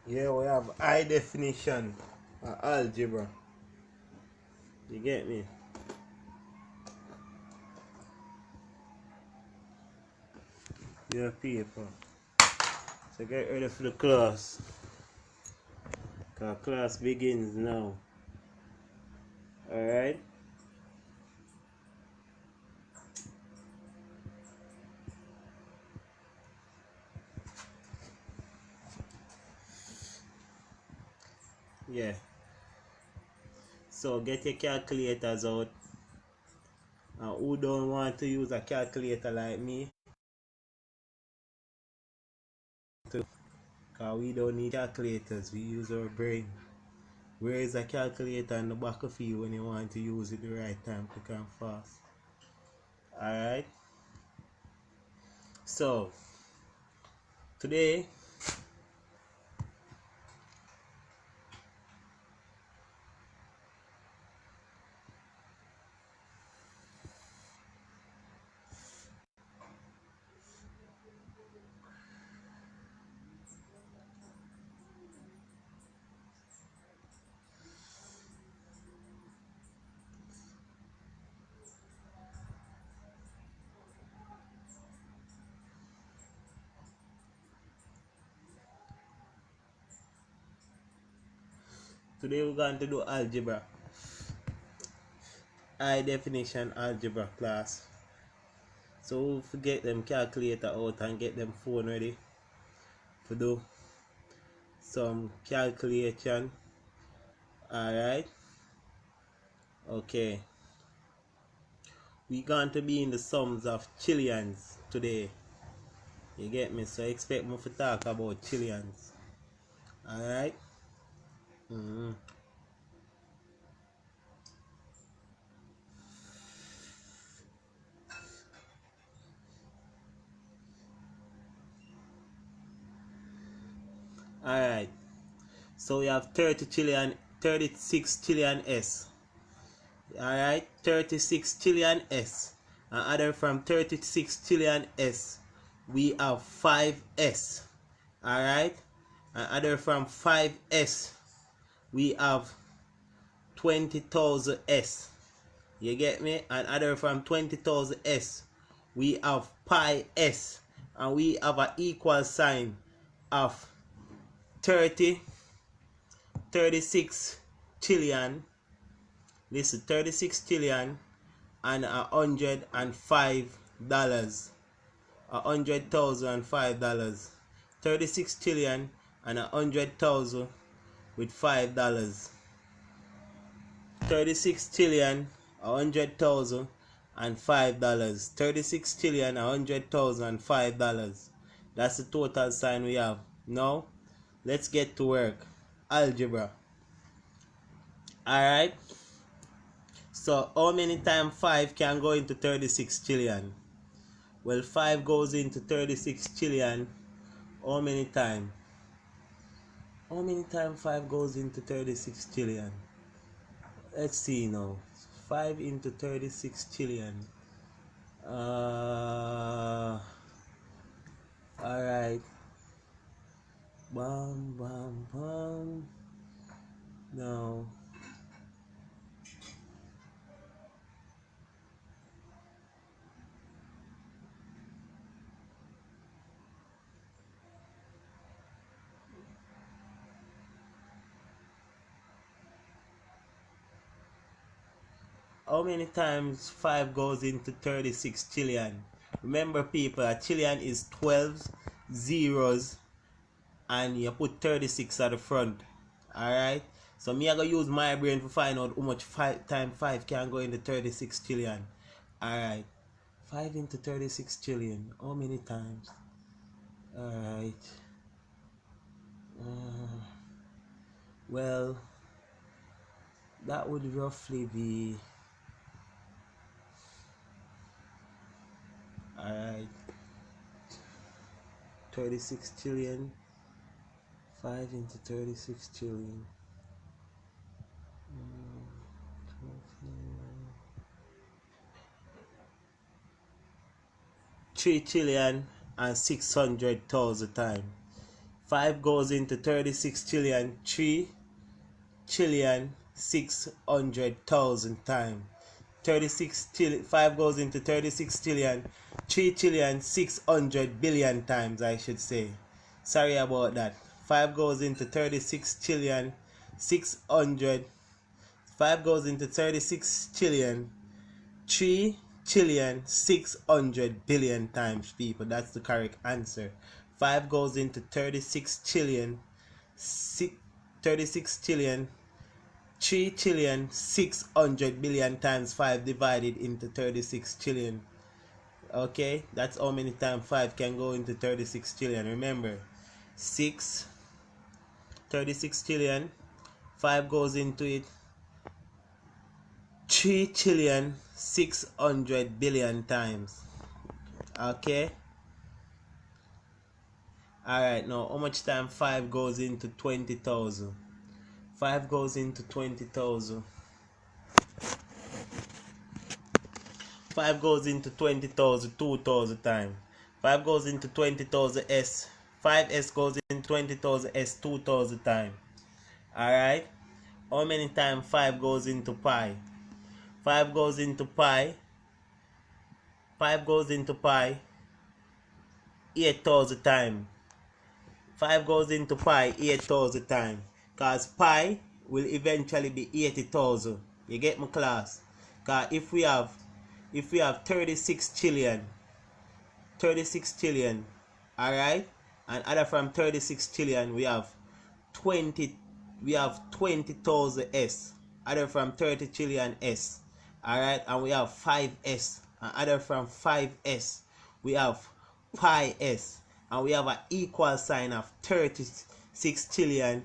Yeah, we have high definition algebra. You get me? Your paper. So get ready for the class. Cause class begins now. Alright? Yeah. So get your calculators out. And who don't want to use a calculator like me? Cause we don't need calculators, we use our brain. Where is a calculator in the back of you when you want to use it the right time, quick and fast? Alright? So today we're going to do algebra. High definition algebra class. So forget them calculator out and get them phone ready to do some calculation. Alright? Okay. We're going to be in the sums of trillions today. You get me? So expect me to talk about trillions. Alright? Mm-hmm. Alright. So we have 36 trillion S. Alright? 36 trillion S. And other from 36 trillion S, we have 5S. Alright? And other from 5S, we have 20,000 S. You get me? And other from 20,000 S, we have pi S. And we have an equal sign of 36 trillion. Listen, 36 trillion and $105. $100,005. 36 trillion and 100,000 with $5. 36 trillion, 100,000 and $5. 36 trillion, 100,000 and $5. That's the total sign we have. Now, let's get to work. Algebra. Alright? So, how many times 5 can go into 36 trillion? Well, 5 goes into 36 trillion. How many times? How many times 5 goes into 36 trillion? Let's see now. 5 into 36 trillion. Alright. Bam, bam, bam. No. How many times 5 goes into 36 trillion? Remember, people, a trillion is 12 zeros and you put 36 at the front. Alright? So me I gonna use my brain to find out how much 5 times 5 can go into 36 trillion. Alright. 5 into 36 trillion. How many times? Alright. Well, that would roughly be... Alright. 36 trillion. 5 into 36 trillion. 3 trillion and 600,000 times. 5 goes into 36 trillion, 3 trillion 600,000 times. 36 trillion, 5 goes into 36 trillion, 3 trillion 600 billion times, I should say. Sorry about that. 5 goes into 36 trillion 600. 5 goes into 36 trillion, 3 trillion 600 billion times, people. That's the correct answer. 5 goes into 36 trillion, 36 trillion, 3 trillion 600 billion times 5 divided into 36 trillion. Okay, that's how many times 5 can go into 36 trillion. Remember, 6, 36 trillion, 5 goes into it, 3 trillion 600 billion times. Okay. Alright, now how much time 5 goes into 20,000? 5 goes into 20,000. 5 goes into 20,000 2,000 times. 5 goes into 20,000 S. 5S goes into 20,000 S 2,000 times. Alright. How many times 5 goes into pi? 5 goes into pi. 5 goes into pi 8,000 times. 5 goes into pi 8,000 times. Because pi will eventually be 80,000. You get my class? Because if we have 36 trillion, 36 trillion, alright, and other from 36 trillion we have 20,000 S, other from 30 trillion S, alright, and we have 5S, and other from 5S we have pi S, and we have an equal sign of 36 trillion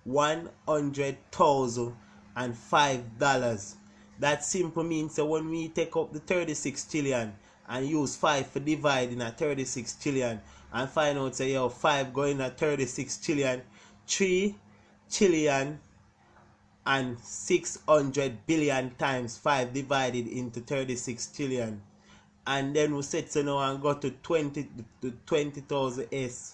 100,000 and $5. That simple means that when we take up the 36 trillion and use 5 for dividing at 36 trillion and find out say yo 5 going at 36 trillion, 3 trillion and 600 billion times 5 divided into 36 trillion. And then we set so now and go to 20,000 S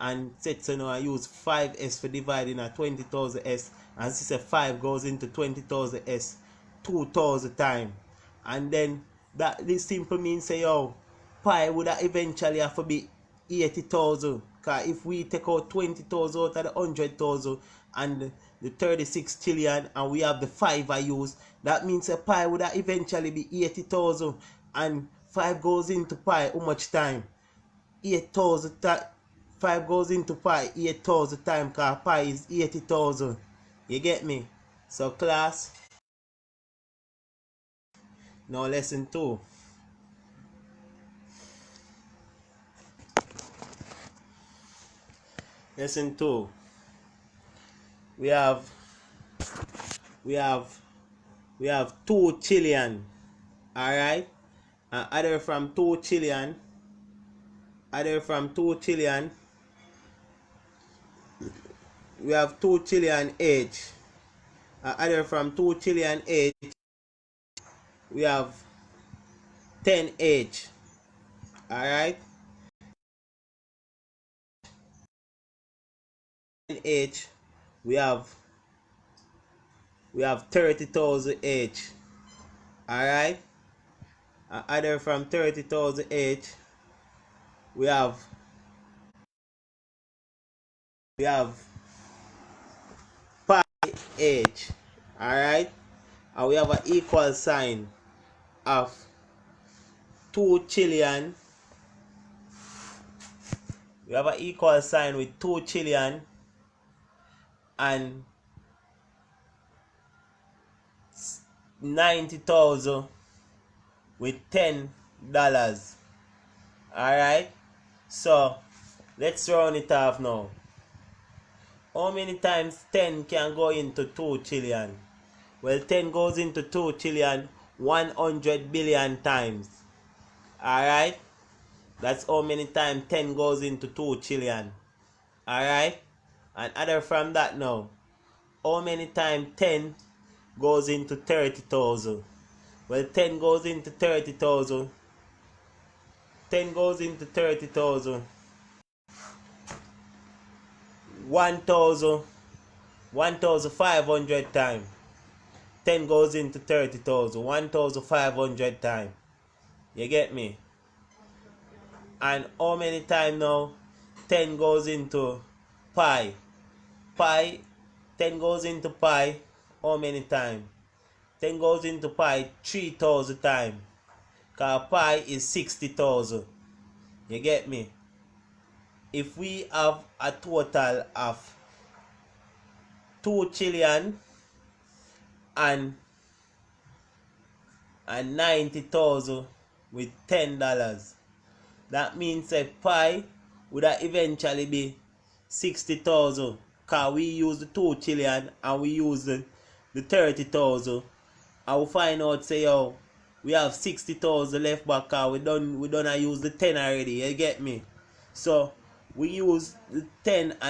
and set so now and use 5S for dividing at 20,000 S, and since 5 goes into 20,000 S 2,000 times, and then that this simple means say yo pi would eventually have to be 80,000, because if we take out 20,000 out of the 100,000 and the 36 trillion and we have the 5 I use, that means a pi would eventually be 80,000, and 5 goes into pi how much time? 8,000 5 goes into pi 8,000 times, because pi is 80,000. You get me? So class, now lesson 2. Lesson 2. We have 2 trillion. Alright? And other from 2 trillion. We have 2 trillion H. And other from 2 trillion H. We have 10H. Alright? 10H. We have 30,000 H. Alright? And other from 30,000 H. We have pi H. Alright? And we have an equal sign of 2 trillion. We have an equal sign with 2 trillion and 90,000 with $10. Alright? So let's round it off now. How many times 10 can go into 2 trillion? Well, 10 goes into 2 trillion 100 billion times. Alright? That's how many times 10 goes into 2 trillion. Alright? And other from that now, how many times 10 goes into 30,000? Well, 10 goes into 30,000. 10 goes into 30,000. 1,000, 1,500 times. 10 goes into 30,000, 1,500 times. You get me? And how many times now 10 goes into pi? Pi, 10 goes into pi, how many times? 10 goes into pi 3,000 times. Because pi is 60,000. You get me? If we have a total of 2 trillion and 90,000 with $10, that means that pi would eventually be 60,000. Because we use the 2 trillion and we use the 30,000. I will find out say yo, we have 60,000 left back because we done use the 10 already. You get me? So we use the 10 and